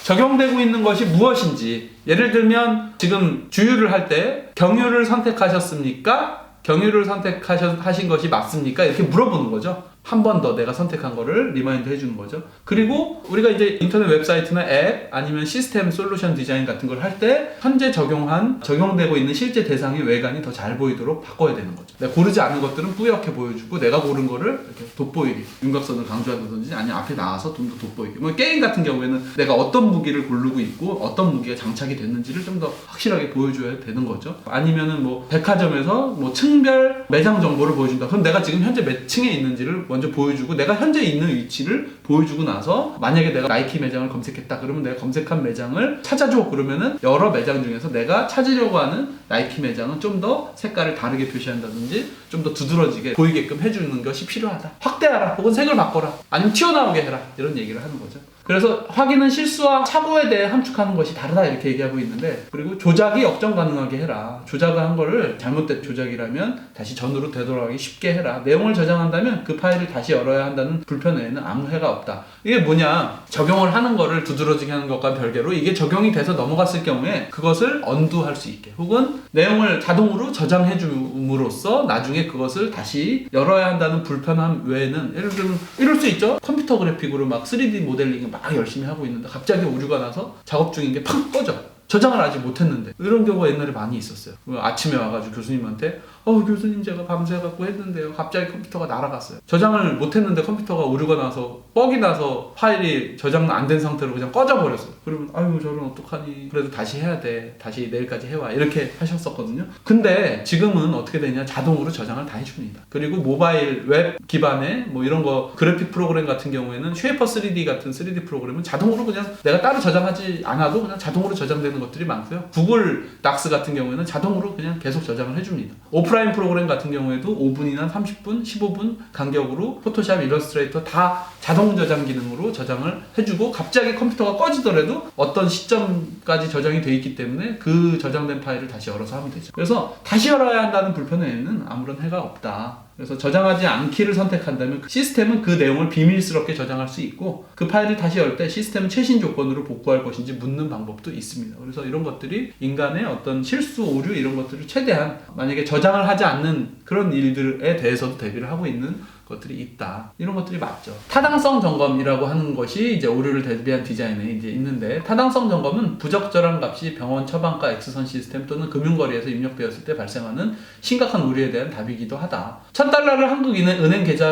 적용되고 있는 것이 무엇인지, 예를 들면 지금 주유를 할 때 경유를 선택하셨습니까? 경유를 선택하신 것이 맞습니까? 이렇게 물어보는 거죠. 한 번 더 내가 선택한 거를 리마인드 해주는 거죠. 그리고 우리가 이제 인터넷 웹사이트나 앱 아니면 시스템 솔루션 디자인 같은 걸 할 때 현재 적용되고 있는 실제 대상의 외관이 더 잘 보이도록 바꿔야 되는 거죠. 내가 고르지 않은 것들은 뿌옇게 보여주고 내가 고른 거를 이렇게 돋보이게 윤곽선을 강조한다든지 아니면 앞에 나와서 좀 더 돋보이게. 뭐 게임 같은 경우에는 내가 어떤 무기를 고르고 있고 어떤 무기가 장착이 됐는지를 좀 더 확실하게 보여줘야 되는 거죠. 아니면은 뭐 백화점에서 뭐 층별 매장 정보를 보여준다. 그럼 내가 지금 현재 몇 층에 있는지를 먼저 보여주고 내가 현재 있는 위치를 보여주고 나서 만약에 내가 나이키 매장을 검색했다 그러면 내가 검색한 매장을 찾아줘. 그러면은 여러 매장 중에서 내가 찾으려고 하는 나이키 매장은 좀 더 색깔을 다르게 표시한다든지 좀 더 두드러지게 보이게끔 해주는 것이 필요하다. 확대하라 혹은 색을 바꿔라 아니면 튀어나오게 해라 이런 얘기를 하는 거죠. 그래서 확인은 실수와 착오에 대해 함축하는 것이 다르다 이렇게 얘기하고 있는데, 그리고 조작이 역정 가능하게 해라. 조작을 한 거를 잘못된 조작이라면 다시 전으로 되돌아가기 쉽게 해라. 내용을 저장한다면 그 파일을 다시 열어야 한다는 불편 외에는 아무 해가 없다. 이게 뭐냐, 적용을 하는 거를 두드러지게 하는 것과 별개로 이게 적용이 돼서 넘어갔을 경우에 그것을 언두할 수 있게, 혹은 내용을 자동으로 저장해 줌으로써 나중에 그것을 다시 열어야 한다는 불편함 외에는, 예를 들면 이럴 수 있죠. 컴퓨터 그래픽으로 막 3D 모델링을 막 열심히 하고 있는데 갑자기 오류가 나서 작업 중인 게 팍 꺼져. 저장을 아직 못했는데. 이런 경우가 옛날에 많이 있었어요. 아침에 와가지고 교수님한테 교수님 제가 밤새갖고 했는데요 갑자기 컴퓨터가 날아갔어요. 저장을 못했는데 컴퓨터가 오류가 나서 뻑이 나서 파일이 저장 안 된 상태로 그냥 꺼져버렸어요. 그러면 저는 어떡하니, 그래도 다시 해야 돼, 다시 내일까지 해와 이렇게 하셨었거든요. 근데 지금은 어떻게 되냐, 자동으로 저장을 다 해줍니다. 그리고 모바일 웹 기반의 뭐 이런 거 그래픽 프로그램 같은 경우에는 쉐이퍼 3D 같은 3D 프로그램은 자동으로 그냥 내가 따로 저장하지 않아도 그냥 자동으로 저장되는 것들이 많고요. 구글 닥스 같은 경우에는 자동으로 그냥 계속 저장을 해줍니다. 오프라인 프로그램 같은 경우에도 5분이나 30분, 15분 간격으로 포토샵, 일러스트레이터 다 자동 저장 기능으로 저장을 해주고, 갑자기 컴퓨터가 꺼지더라도 어떤 시점까지 저장이 돼 있기 때문에 그 저장된 파일을 다시 열어서 하면 되죠. 그래서 다시 열어야 한다는 불편에는 아무런 해가 없다. 그래서 저장하지 않기를 선택한다면 시스템은 그 내용을 비밀스럽게 저장할 수 있고, 그 파일을 다시 열 때 시스템은 최신 조건으로 복구할 것인지 묻는 방법도 있습니다. 그래서 이런 것들이 인간의 어떤 실수, 오류 이런 것들을 최대한, 만약에 저장을 하지 않는 그런 일들에 대해서도 대비를 하고 있는 것들이 있다. 이런 것들이 맞죠. 타당성 점검이라고 하는 것이 이제 오류를 대비한 디자인에 이제 있는데, 타당성 점검은 부적절한 값이 병원 처방가 X선 시스템 또는 금융거래에서 입력되었을 때 발생하는 심각한 오류에 대한 답이기도 하다. $1,000를 한국은행 계좌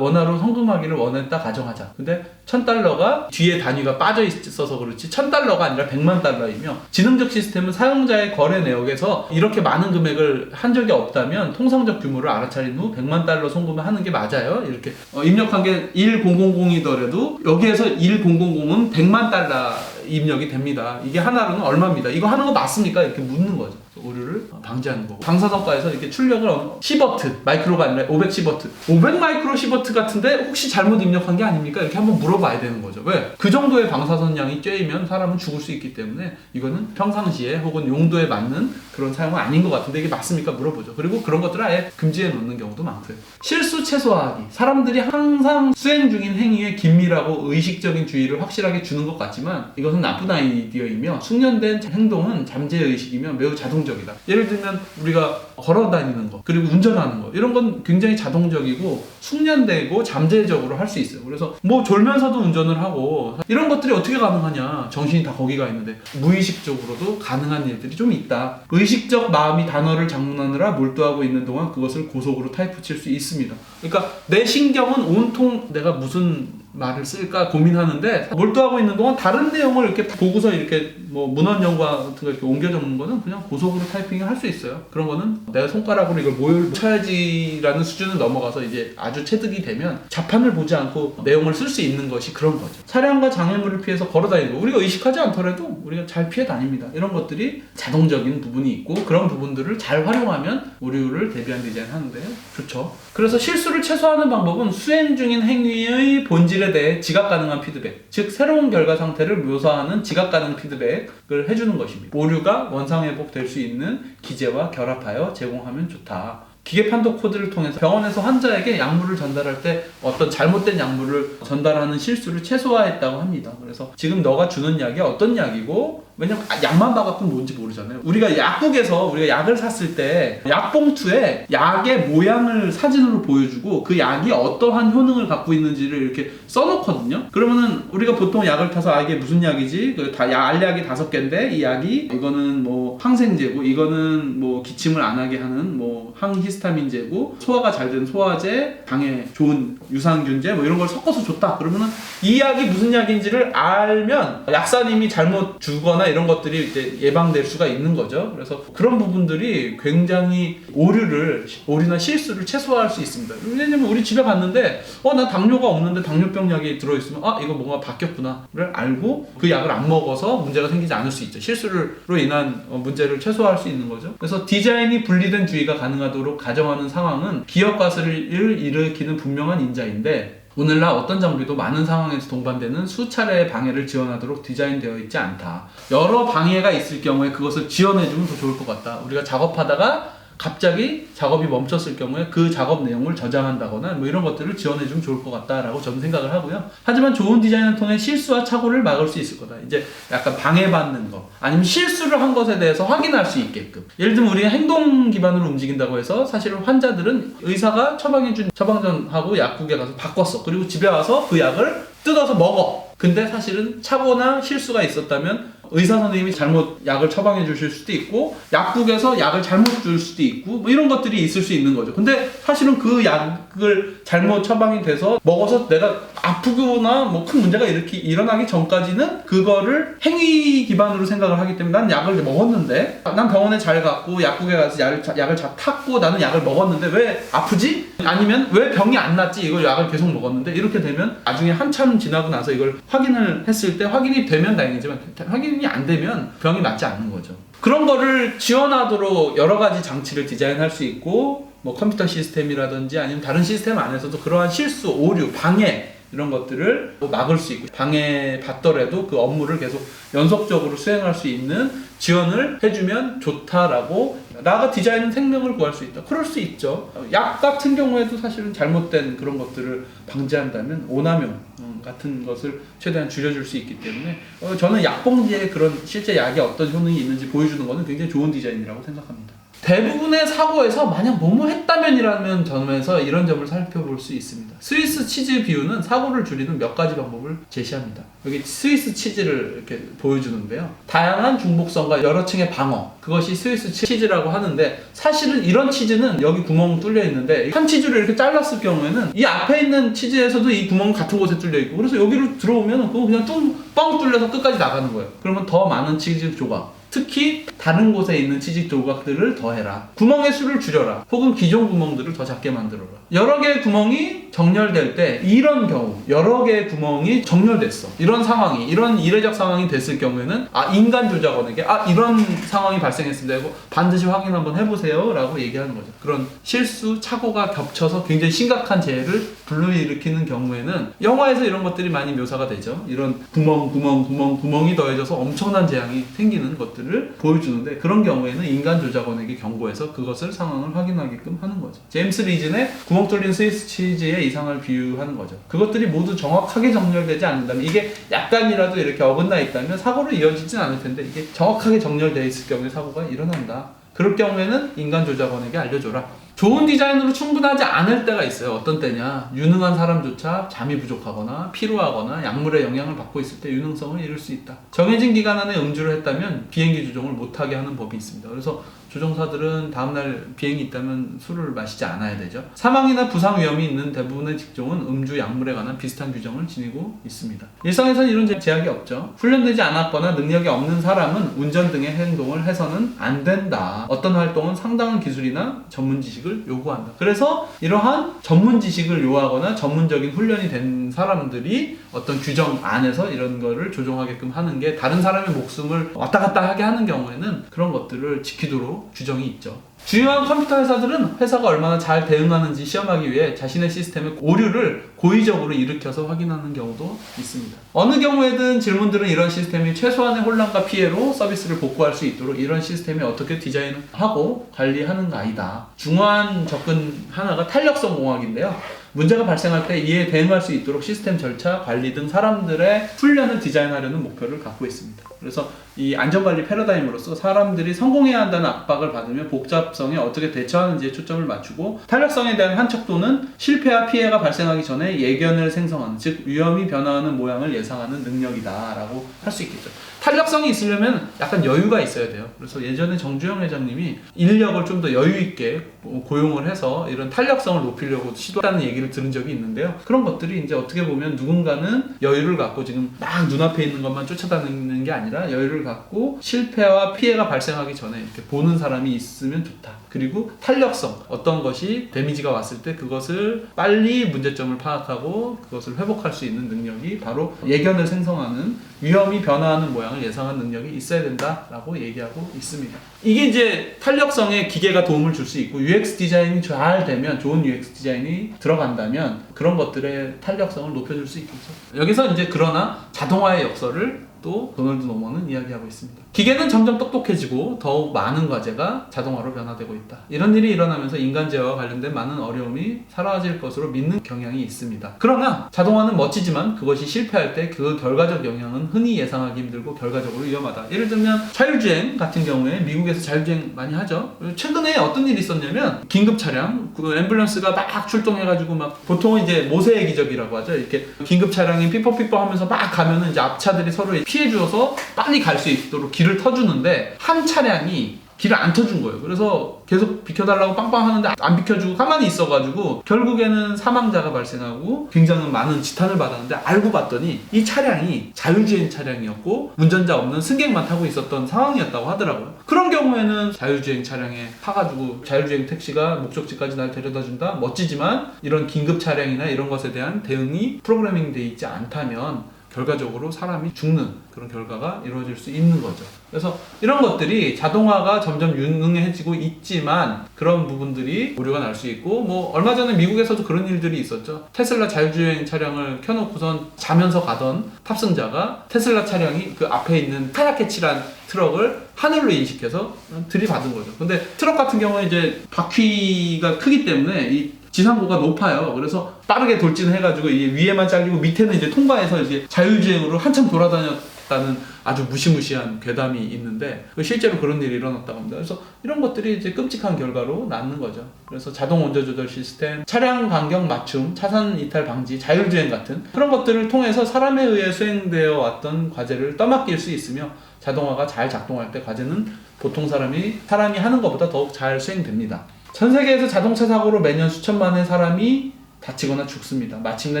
원화로 송금하기를 원했다 가정하자. 근데 $1,000가 뒤에 단위가 빠져 있어서 그렇지 $1,000가 아니라 $1,000,000이며, 지능적 시스템은 사용자의 거래 내역에서 이렇게 많은 금액을 한 적이 없다면 통상적 규모를 알아차린 후 $1,000,000 송금을 하는 게 맞아요. 이렇게 입력한 게 1000이더라도 여기에서 1000은 $1,000,000 입력이 됩니다. 이게 하나로는 얼마입니다. 이거 하는 거 맞습니까? 이렇게 묻는 거죠. 오류를 방지하는 거고, 방사선과에서 이렇게 출력을 시버트, 마이크로가 아니라 500시버트, 500마이크로 시버트 같은데 혹시 잘못 입력한 게 아닙니까? 이렇게 한번 물어봐야 되는 거죠. 왜? 그 정도의 방사선 양이 쬐이면 사람은 죽을 수 있기 때문에 이거는 평상시에 혹은 용도에 맞는 그런 사용은 아닌 것 같은데 이게 맞습니까? 물어보죠. 그리고 그런 것들을 아예 금지해 놓는 경우도 많고요. 실수 최소화하기. 사람들이 항상 수행 중인 행위에 긴밀하고 의식적인 주의를 확실하게 주는 것 같지만 이것은 나쁜 아이디어이며, 숙련된 행동은 잠재의식이며 매우 자동적이다. 예를 들면 우리가 걸어 다니는 거, 그리고 운전하는 거, 이런 건 굉장히 자동적이고 숙련되고 잠재적으로 할 수 있어요. 그래서 뭐 졸면서도 운전을 하고 이런 것들이 어떻게 가능하냐, 정신이 다 거기가 있는데. 무의식적으로도 가능한 일들이 좀 있다. 의식적 마음이 단어를 장문하느라 몰두하고 있는 동안 그것을 고속으로 타이프 칠 수 있습니다. 그러니까 내 신경은 온통 내가 무슨 말을 쓸까 고민하는데, 몰두하고 있는 동안 다른 내용을 이렇게 보고서 이렇게 뭐 문헌 연과 같은 거 이렇게 옮겨 적는 거는 그냥 고속으로 타이핑을 할 수 있어요. 그런 거는 내가 손가락으로 이걸 뭘 쳐야지라는 수준을 넘어가서 이제 아주 체득이 되면 자판을 보지 않고 내용을 쓸 수 있는 것이 그런 거죠. 차량과 장애물을 피해서 걸어 다니는 거, 우리가 의식하지 않더라도 우리가 잘 피해 다닙니다. 이런 것들이 자동적인 부분이 있고, 그런 부분들을 잘 활용하면 오류를 대비한 디자인 하는데 좋죠. 그래서 실수를 최소화하는 방법은 수행 중인 행위의 본질에 대해 지각 가능한 피드백, 즉 새로운 결과 상태를 묘사하는 지각 가능 피드백을 해주는 것입니다. 오류가 원상 회복될 수 있는 기재와 결합하여 제공하면 좋다. 기계 판독 코드를 통해서 병원에서 환자에게 약물을 전달할 때 어떤 잘못된 약물을 전달하는 실수를 최소화했다고 합니다. 그래서 지금 너가 주는 약이 어떤 약이고, 왜냐면 약만 봐갖고는 뭔지 모르잖아요. 우리가 약국에서 우리가 약을 샀을 때 약봉투에 약의 모양을 사진으로 보여주고 그 약이 어떠한 효능을 갖고 있는지를 이렇게 써놓거든요. 그러면은 우리가 보통 약을 타서 이게 무슨 약이지? 알약이 5개인데 이 약이 이거는 뭐 항생제고 이거는 뭐 기침을 안 하게 하는 뭐 항히스타민제고 소화가 잘 되는 소화제, 당에 좋은 유산균제 뭐 이런 걸 섞어서 줬다. 그러면은 이 약이 무슨 약인지를 알면 약사님이 잘못 주거나 이런 것들이 이제 예방될 수가 있는 거죠. 그래서 그런 부분들이 굉장히 오류나 실수를 최소화할 수 있습니다. 왜냐면 우리 집에 갔는데 나 당뇨가 없는데 당뇨병 약이 들어있으면 이거 뭔가 바뀌었구나를 알고 그 약을 안 먹어서 문제가 생기지 않을 수 있죠. 실수로 인한 문제를 최소화할 수 있는 거죠. 그래서 디자인이 분리된 주의가 가능하도록 가정하는 상황은 기업 과실을 일으키는 분명한 인자인데, 오늘날 어떤 장비도 많은 상황에서 동반되는 수차례의 방해를 지원하도록 디자인되어 있지 않다. 여러 방해가 있을 경우에 그것을 지원해주면 더 좋을 것 같다. 우리가 작업하다가 갑자기 작업이 멈췄을 경우에 그 작업 내용을 저장한다거나 뭐 이런 것들을 지원해주면 좋을 것 같다라고 저는 생각을 하고요. 하지만 좋은 디자인을 통해 실수와 착오를 막을 수 있을 거다. 이제 약간 방해받는 거, 아니면 실수를 한 것에 대해서 확인할 수 있게끔. 예를 들면 우리가 행동 기반으로 움직인다고 해서 사실은 환자들은 의사가 처방해준 처방전하고 약국에 가서 바꿨어. 그리고 집에 와서 그 약을 뜯어서 먹어. 근데 사실은 착오나 실수가 있었다면 의사 선생님이 잘못 약을 처방해 주실 수도 있고 약국에서 약을 잘못 줄 수도 있고 뭐 이런 것들이 있을 수 있는 거죠. 근데 사실은 그 약을 잘못 처방이 돼서 먹어서 내가 아프거나 뭐 큰 문제가 일어나기 전까지는 그거를 행위 기반으로 생각을 하기 때문에 난 약을 먹었는데, 난 병원에 잘 갔고 약국에 가서 약을 잘 탔고 나는 약을 먹었는데 왜 아프지? 아니면 왜 병이 안 낫지? 이걸 약을 계속 먹었는데, 이렇게 되면 나중에 한참 지나고 나서 이걸 확인을 했을 때 확인이 되면 다행이지만 확인이 안 되면 병이 낫지 않는 거죠. 그런 거를 지원하도록 여러 가지 장치를 디자인할 수 있고, 뭐 컴퓨터 시스템이라든지 아니면 다른 시스템 안에서도 그러한 실수, 오류, 방해 이런 것들을 막을 수 있고, 방해받더라도 그 업무를 계속 연속적으로 수행할 수 있는 지원을 해주면 좋다라고, 나가 디자인은 생명을 구할 수 있다. 그럴 수 있죠. 약 같은 경우에도 사실은 잘못된 그런 것들을 방지한다면 오남용 같은 것을 최대한 줄여줄 수 있기 때문에 저는 약봉지에 그런 실제 약이 어떤 효능이 있는지 보여주는 것은 굉장히 좋은 디자인이라고 생각합니다. 대부분의 사고에서 만약 뭐뭐 했다면이라는 점에서 이런 점을 살펴볼 수 있습니다. 스위스 치즈 비유는 사고를 줄이는 몇 가지 방법을 제시합니다. 여기 스위스 치즈를 이렇게 보여주는데요. 다양한 중복성과 여러 층의 방어, 그것이 스위스 치즈라고 하는데, 사실은 이런 치즈는 여기 구멍 뚫려 있는데 한 치즈를 이렇게 잘랐을 경우에는 이 앞에 있는 치즈에서도 이 구멍 같은 곳에 뚫려 있고, 그래서 여기로 들어오면 그거 그냥 뻥 뚫려서 끝까지 나가는 거예요. 그러면 더 많은 치즈 조각, 특히 다른 곳에 있는 치즈 조각들을 더해라. 구멍의 수를 줄여라. 혹은 기존 구멍들을 더 작게 만들어라. 여러 개의 구멍이 정렬될 때, 이런 경우 여러 개의 구멍이 정렬됐어. 이런 상황이, 이런 이례적 상황이 됐을 경우에는 인간 조작원에게 이런 상황이 발생했습니다. 반드시 확인 한번 해보세요 라고 얘기하는 거죠. 그런 실수, 착오가 겹쳐서 굉장히 심각한 재해를 불러일으키는 경우에는 영화에서 이런 것들이 많이 묘사가 되죠. 이런 구멍이 더해져서 엄청난 재앙이 생기는 것들 를 보여주는데, 그런 경우에는 인간 조작원에게 경고해서 그것을 상황을 확인하게끔 하는 거죠. 제임스 리즌의 구멍 뚫린 스위스 치즈의 이상을 비유하는 거죠. 그것들이 모두 정확하게 정렬되지 않는다면, 이게 약간이라도 이렇게 어긋나 있다면 사고로 이어지진 않을 텐데, 이게 정확하게 정렬되어 있을 경우에 사고가 일어난다. 그럴 경우에는 인간 조작원에게 알려줘라. 좋은 디자인으로 충분하지 않을 때가 있어요. 어떤 때냐, 유능한 사람조차 잠이 부족하거나 피로하거나 약물의 영향을 받고 있을 때 유능성을 잃을 수 있다. 정해진 기간 안에 음주를 했다면 비행기 조종을 못하게 하는 법이 있습니다. 그래서 조종사들은 다음날 비행이 있다면 술을 마시지 않아야 되죠. 사망이나 부상 위험이 있는 대부분의 직종은 음주, 약물에 관한 비슷한 규정을 지니고 있습니다. 일상에서는 이런 제약이 없죠. 훈련되지 않았거나 능력이 없는 사람은 운전 등의 행동을 해서는 안 된다. 어떤 활동은 상당한 기술이나 전문 지식을 요구한다. 그래서 이러한 전문 지식을 요하거나 전문적인 훈련이 된 사람들이 어떤 규정 안에서 이런 거를 조종하게끔 하는 게, 다른 사람의 목숨을 왔다 갔다 하게 하는 경우에는 그런 것들을 지키도록 것으로 규정이 있죠. 주요한 컴퓨터 회사들은 회사가 얼마나 잘 대응하는지 시험하기 위해 자신의 시스템의 오류를 고의적으로 일으켜서 확인하는 경우도 있습니다. 어느 경우에든 질문들은 이런 시스템이 최소한의 혼란과 피해로 서비스를 복구할 수 있도록 이런 시스템이 어떻게 디자인하고 관리하는가이다. 중요한 접근 하나가 탄력성 공학인데요. 문제가 발생할 때 이에 대응할 수 있도록 시스템 절차, 관리 등 사람들의 훈련을 디자인하려는 목표를 갖고 있습니다. 그래서 이 안전관리 패러다임으로서 사람들이 성공해야 한다는 압박을 받으면 복잡성에 어떻게 대처하는지에 초점을 맞추고 탄력성에 대한 한척도는 실패와 피해가 발생하기 전에 예견을 생성하는, 즉 위험이 변화하는 모양을 예상하는 능력이다 라고 할 수 있겠죠. 탄력성이 있으려면 약간 여유가 있어야 돼요. 그래서 예전에 정주영 회장님이 인력을 좀 더 여유 있게 고용을 해서 이런 탄력성을 높이려고 시도하는 얘기를 들은 적이 있는데요. 그런 것들이 이제 어떻게 보면 누군가는 여유를 갖고 지금 막 눈앞에 있는 것만 쫓아다니는 게 아니라 여유를 갖고 실패와 피해가 발생하기 전에 이렇게 보는 사람이 있으면 좋다. 그리고 탄력성, 어떤 것이 데미지가 왔을 때 그것을 빨리 문제점을 파악하고 그것을 회복할 수 있는 능력이 바로 예견을 생성하는, 위험이 변화하는 모양을 예상하는 능력이 있어야 된다라고 얘기하고 있습니다. 이게 이제 탄력성에 기계가 도움을 줄 수 있고 UX 디자인이 잘 되면, 좋은 UX 디자인이 들어간다면 그런 것들의 탄력성을 높여줄 수 있겠죠. 여기서 이제 그러나 자동화의 역설을 또 도널드 노먼은 이야기하고 있습니다. 기계는 점점 똑똑해지고 더욱 많은 과제가 자동화로 변화되고 있다. 이런 일이 일어나면서 인간제어와 관련된 많은 어려움이 사라질 것으로 믿는 경향이 있습니다. 그러나 자동화는 멋지지만 그것이 실패할 때 그 결과적 영향은 흔히 예상하기 힘들고 결과적으로 위험하다. 예를 들면 자율주행 같은 경우에 미국에서 자율주행 많이 하죠. 최근에 어떤 일이 있었냐면 긴급 차량, 그 앰뷸런스가 막 출동해가지고 막 보통은 이제 모세의 기적이라고 하죠. 이렇게 긴급 차량이 삐뽀삐뽀 하면서 막 가면은 이제 앞차들이 서로 피해 주어서 빨리 갈 수 있도록 길을 터주는데 한 차량이 길을 안 터준 거예요. 그래서 계속 비켜달라고 빵빵 하는데 안 비켜주고 가만히 있어가지고 결국에는 사망자가 발생하고 굉장히 많은 지탄을 받았는데 알고 봤더니 이 차량이 자율주행 차량이었고 운전자 없는 승객만 타고 있었던 상황이었다고 하더라고요. 그런 경우에는 자율주행 차량에 타가지고 자율주행 택시가 목적지까지 날 데려다준다? 멋지지만 이런 긴급 차량이나 이런 것에 대한 대응이 프로그래밍 돼 있지 않다면 결과적으로 사람이 죽는 그런 결과가 이루어질 수 있는 거죠. 그래서 이런 것들이 자동화가 점점 유능해지고 있지만 그런 부분들이 오류가 날 수 있고, 뭐 얼마 전에 미국에서도 그런 일들이 있었죠. 테슬라 자율주행 차량을 켜놓고선 자면서 가던 탑승자가 테슬라 차량이 그 앞에 있는 하얗게 칠한 트럭을 하늘로 인식해서 들이받은 거죠. 근데 트럭 같은 경우는 이제 바퀴가 크기 때문에 이 지상고가 높아요. 그래서 빠르게 돌진해가지고 이게 위에만 잘리고 밑에는 이제 통과해서 이제 자율주행으로 한참 돌아다녔다는 아주 무시무시한 괴담이 있는데 실제로 그런 일이 일어났다고 합니다. 그래서 이런 것들이 이제 끔찍한 결과로 낳는 거죠. 그래서 자동 원자 조절 시스템, 차량 간격 맞춤, 차선 이탈 방지, 자율주행 같은 그런 것들을 통해서 사람에 의해 수행되어 왔던 과제를 떠맡길 수 있으며 자동화가 잘 작동할 때 과제는 보통 사람이 하는 것보다 더욱 잘 수행됩니다. 전 세계에서 자동차 사고로 매년 수천만의 사람이 다치거나 죽습니다. 마침내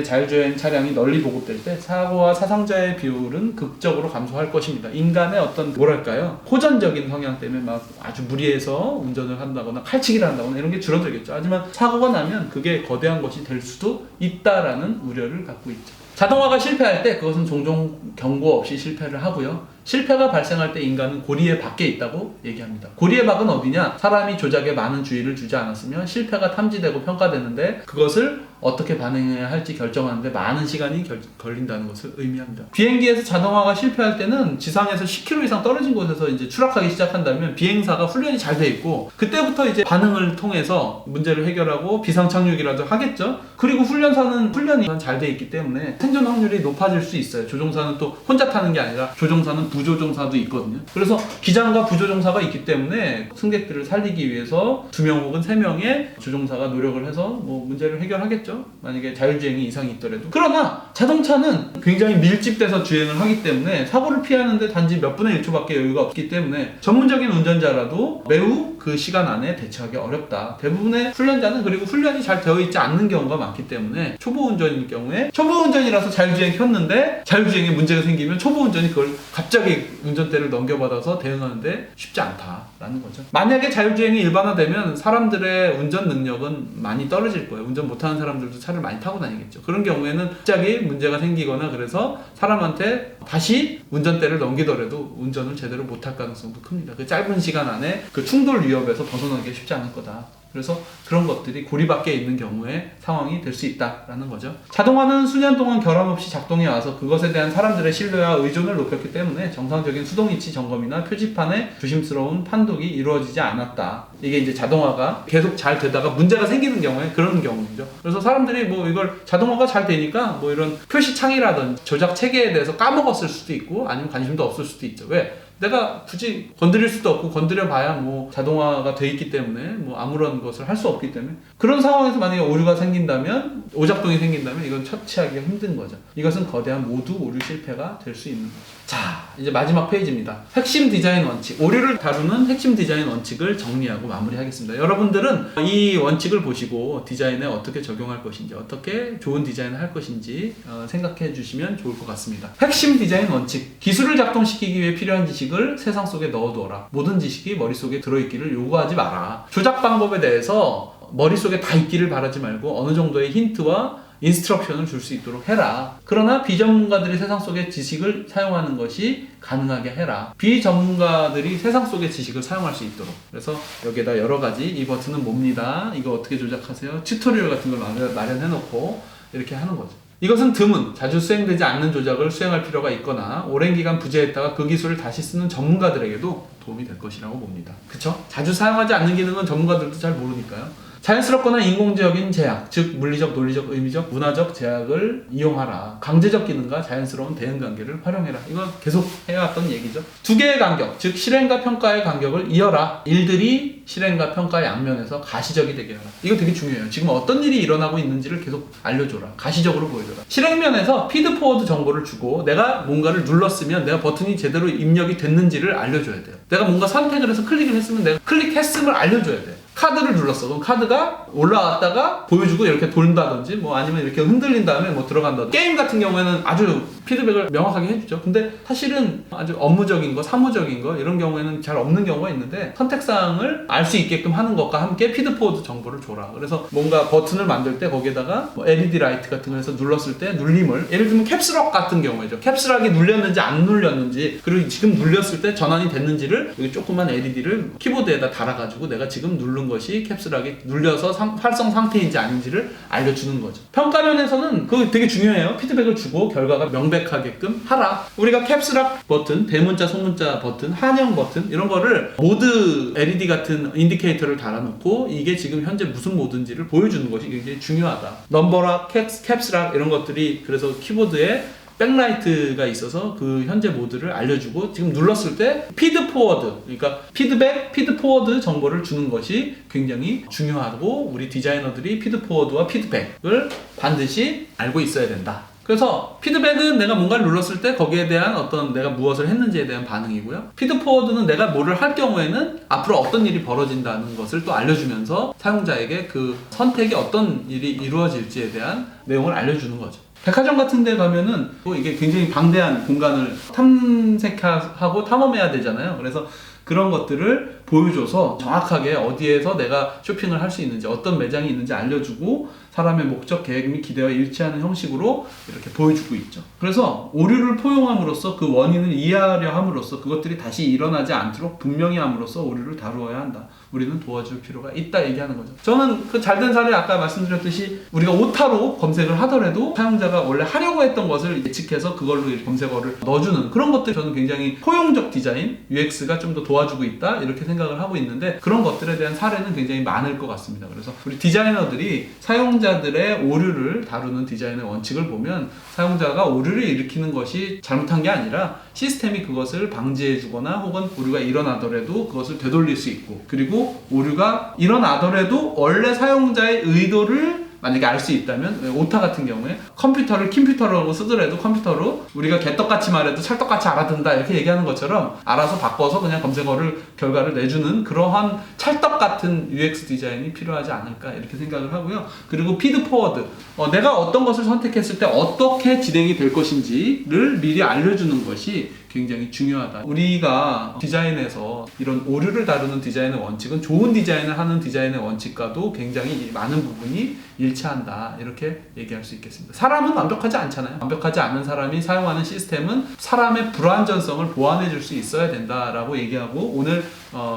자율주행 차량이 널리 보급될 때 사고와 사상자의 비율은 극적으로 감소할 것입니다. 인간의 어떤 호전적인 성향 때문에 막 아주 무리해서 운전을 한다거나 칼치기를 한다거나 이런 게 줄어들겠죠. 하지만 사고가 나면 그게 거대한 것이 될 수도 있다라는 우려를 갖고 있죠. 자동화가 실패할 때 그것은 종종 경고 없이 실패를 하고요. 실패가 발생할 때 인간은 고리의 밖에 있다고 얘기합니다. 고리의 밖은 어디냐? 사람이 조작에 많은 주의를 주지 않았으면 실패가 탐지되고 평가되는데 그것을 어떻게 반응해야 할지 결정하는데 많은 시간이 걸린다는 것을 의미합니다. 비행기에서 자동화가 실패할 때는 지상에서 10km 이상 떨어진 곳에서 이제 추락하기 시작한다면 비행사가 훈련이 잘 돼 있고 그때부터 이제 반응을 통해서 문제를 해결하고 비상착륙이라도 하겠죠. 그리고 훈련사는 훈련이 잘 돼 있기 때문에 생존 확률이 높아질 수 있어요. 조종사는 또 혼자 타는 게 아니라 조종사는 부조종사도 있거든요. 그래서 기장과 부조종사가 있기 때문에 승객들을 살리기 위해서 2명 혹은 3명의 조종사가 노력을 해서 뭐 문제를 해결하겠죠. 만약에 자율주행이 이상이 있더라도. 그러나 자동차는 굉장히 밀집돼서 주행을 하기 때문에 사고를 피하는데 단지 몇 분의 1초밖에 여유가 없기 때문에 전문적인 운전자라도 매우 그 시간 안에 대처하기 어렵다. 대부분의 훈련자는 그리고 훈련이 잘 되어 있지 않는 경우가 많기 때문에 초보 운전일 경우에 초보 운전이라서 자율주행 켰는데 자율주행에 문제가 생기면 초보 운전이 그걸 갑자기 운전대를 넘겨받아서 대응하는데 쉽지 않다라는 거죠. 만약에 자율주행이 일반화되면 사람들의 운전 능력은 많이 떨어질 거예요. 운전 못하는 사람들도 차를 많이 타고 다니겠죠. 그런 경우에는 갑자기 문제가 생기거나 그래서 사람한테 다시 운전대를 넘기더라도 운전을 제대로 못할 가능성도 큽니다. 그 짧은 시간 안에 그 충돌 위협에서 벗어나기 쉽지 않을 거다. 그래서 그런 것들이 고리 밖에 있는 경우에 상황이 될 수 있다라는 거죠. 자동화는 수년 동안 결함 없이 작동해 와서 그것에 대한 사람들의 신뢰와 의존을 높였기 때문에 정상적인 수동위치 점검이나 표지판의 조심스러운 판독이 이루어지지 않았다. 이게 이제 자동화가 계속 잘 되다가 문제가 생기는 경우에 그런 경우죠. 그래서 사람들이 뭐 이걸 자동화가 잘 되니까 뭐 이런 표시창이라든지 조작 체계에 대해서 까먹었을 수도 있고 아니면 관심도 없을 수도 있죠. 왜? 내가 굳이 건드릴 수도 없고 건드려 봐야 뭐 자동화가 돼 있기 때문에 뭐 아무런 것을 할 수 없기 때문에 그런 상황에서 만약에 오류가 생긴다면 오작동이 생긴다면 이건 처치하기가 힘든 거죠. 이것은 거대한 모두 오류 실패가 될 수 있는 거죠. 자, 이제 마지막 페이지입니다. 핵심 디자인 원칙, 오류를 다루는 핵심 디자인 원칙을 정리하고 마무리하겠습니다. 여러분들은 이 원칙을 보시고 디자인에 어떻게 적용할 것인지 어떻게 좋은 디자인을 할 것인지 생각해 주시면 좋을 것 같습니다. 핵심 디자인 원칙, 기술을 작동시키기 위해 필요한 지식을 세상 속에 넣어두어라. 모든 지식이 머릿속에 들어있기를 요구하지 마라. 조작 방법에 대해서 머릿속에 다 있기를 바라지 말고 어느 정도의 힌트와 인스트럭션을 줄 수 있도록 해라. 그러나 비전문가들이 세상 속의 지식을 사용하는 것이 가능하게 해라. 비전문가들이 세상 속의 지식을 사용할 수 있도록. 그래서 여기에다 여러 가지 이 버튼은 뭡니다. 이거 어떻게 조작하세요? 튜토리얼 같은 걸 마련해 놓고 이렇게 하는 거죠. 이것은 드문, 자주 수행되지 않는 조작을 수행할 필요가 있거나 오랜 기간 부재했다가 그 기술을 다시 쓰는 전문가들에게도 도움이 될 것이라고 봅니다. 그쵸? 자주 사용하지 않는 기능은 전문가들도 잘 모르니까요. 자연스럽거나 인공적인 제약, 즉 물리적, 논리적, 의미적, 문화적 제약을 이용하라. 강제적 기능과 자연스러운 대응관계를 활용해라. 이건 계속 해왔던 얘기죠. 두 개의 간격, 즉 실행과 평가의 간격을 이어라. 일들이 실행과 평가의 양면에서 가시적이 되게 하라. 이거 되게 중요해요. 지금 어떤 일이 일어나고 있는지를 계속 알려줘라. 가시적으로 보여줘라. 실행면에서 피드포워드 정보를 주고 내가 뭔가를 눌렀으면 내가 버튼이 제대로 입력이 됐는지를 알려줘야 돼요. 내가 뭔가 선택을 해서 클릭을 했으면 내가 클릭했음을 알려줘야 돼요. 카드를 눌렀어. 그럼 카드가 올라왔다가 보여주고 이렇게 돈다든지 뭐 아니면 이렇게 흔들린 다음에 뭐 들어간다든지. 게임 같은 경우에는 아주 피드백을 명확하게 해주죠. 근데 사실은 아주 업무적인 거, 사무적인 거 이런 경우에는 잘 없는 경우가 있는데 선택사항을 알 수 있게끔 하는 것과 함께 피드포워드 정보를 줘라. 그래서 뭔가 버튼을 만들 때 거기에다가 뭐 LED 라이트 같은 거 해서 눌렀을 때 눌림을 예를 들면 캡스럭 같은 경우에죠. 캡스락이 눌렸는지 안 눌렸는지 그리고 지금 눌렸을 때 전환이 됐는지를 여기 조그만 LED를 키보드에다 달아가지고 내가 지금 누른 것이 캡스락이 눌려서 활성 상태인지 아닌지를 알려주는 거죠. 평가면에서는 그거 되게 중요해요. 피드백을 주고 결과가 명백하게끔 하라. 우리가 캡스락 버튼, 대문자, 소문자 버튼, 한영 버튼 이런 거를 모드 LED 같은 인디케이터를 달아놓고 이게 지금 현재 무슨 모드인지를 보여주는 것이 굉장히 중요하다. 넘버락, 캡스락 이런 것들이 그래서 키보드에 백라이트가 있어서 그 현재 모드를 알려주고 지금 눌렀을 때 피드포워드, 그러니까 피드백, 피드포워드 정보를 주는 것이 굉장히 중요하고 우리 디자이너들이 피드포워드와 피드백을 반드시 알고 있어야 된다. 그래서 피드백은 내가 뭔가를 눌렀을 때 거기에 대한 어떤 내가 무엇을 했는지에 대한 반응이고요. 피드포워드는 내가 뭐를 할 경우에는 앞으로 어떤 일이 벌어진다는 것을 또 알려주면서 사용자에게 그 선택이 어떤 일이 이루어질지에 대한 내용을 알려주는 거죠. 백화점 같은 데 가면은 또 이게 굉장히 방대한 공간을 탐색하고 탐험해야 되잖아요. 그래서 그런 것들을 보여줘서 정확하게 어디에서 내가 쇼핑을 할 수 있는지 어떤 매장이 있는지 알려주고 사람의 목적, 계획 및 기대와 일치하는 형식으로 이렇게 보여주고 있죠. 그래서 오류를 포용함으로써 그 원인을 이해하려 함으로써 그것들이 다시 일어나지 않도록 분명히 함으로써 오류를 다루어야 한다. 우리는 도와줄 필요가 있다 얘기하는 거죠. 저는 그 잘된 사례 아까 말씀드렸듯이 우리가 오타로 검색을 하더라도 사용자가 원래 하려고 했던 것을 예측해서 그걸로 검색어를 넣어주는 그런 것들 저는 굉장히 포용적 디자인, UX가 좀 더 도와주고 있다 이렇게 생각을 하고 있는데 그런 것들에 대한 사례는 굉장히 많을 것 같습니다. 그래서 우리 디자이너들이 사용자들의 오류를 다루는 디자인의 원칙을 보면 사용자가 오류를 일으키는 것이 잘못한 게 아니라 시스템이 그것을 방지해주거나 혹은 오류가 일어나더라도 그것을 되돌릴 수 있고 그리고 오류가 일어나더라도 원래 사용자의 의도를 만약에 알 수 있다면 오타 같은 경우에 컴퓨터를 킴퓨터라고 쓰더라도 컴퓨터로 우리가 개떡같이 말해도 찰떡같이 알아듣는다 이렇게 얘기하는 것처럼 알아서 바꿔서 그냥 검색어를 결과를 내주는 그러한 찰떡같은 UX 디자인이 필요하지 않을까 이렇게 생각을 하고요. 그리고 피드포워드 내가 어떤 것을 선택했을 때 어떻게 진행이 될 것인지를 미리 알려주는 것이 굉장히 중요하다. 우리가 디자인에서 이런 오류를 다루는 디자인의 원칙은 좋은 디자인을 하는 디자인의 원칙과도 굉장히 많은 부분이 일치한다. 이렇게 얘기할 수 있겠습니다. 사람은 완벽하지 않잖아요. 완벽하지 않은 사람이 사용하는 시스템은 사람의 불완전성을 보완해 줄 수 있어야 된다라고 얘기하고, 오늘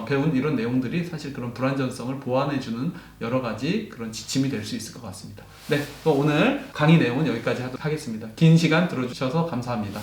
배운 이런 내용들이 사실 그런 불완전성을 보완해 주는 여러 가지 그런 지침이 될 수 있을 것 같습니다. 네, 또 오늘 강의 내용은 여기까지 하도록 하겠습니다. 긴 시간 들어주셔서 감사합니다.